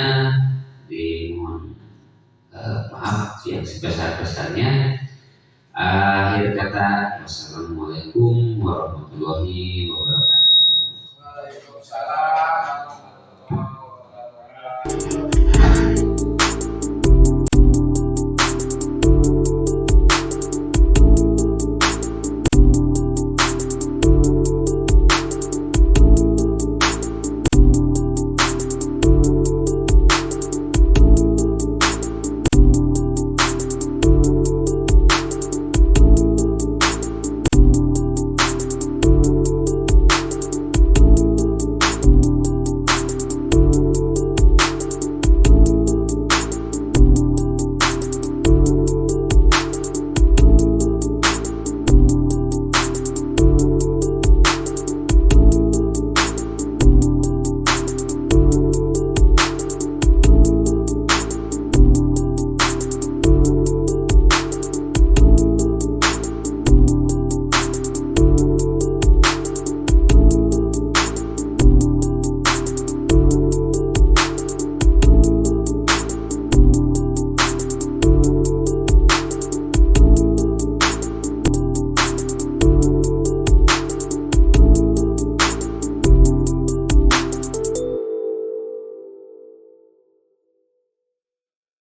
S1: dimohon maaf yang sebesar-besarnya. Akhir kata, wassalamualaikum warahmatullahi wabarakatuh.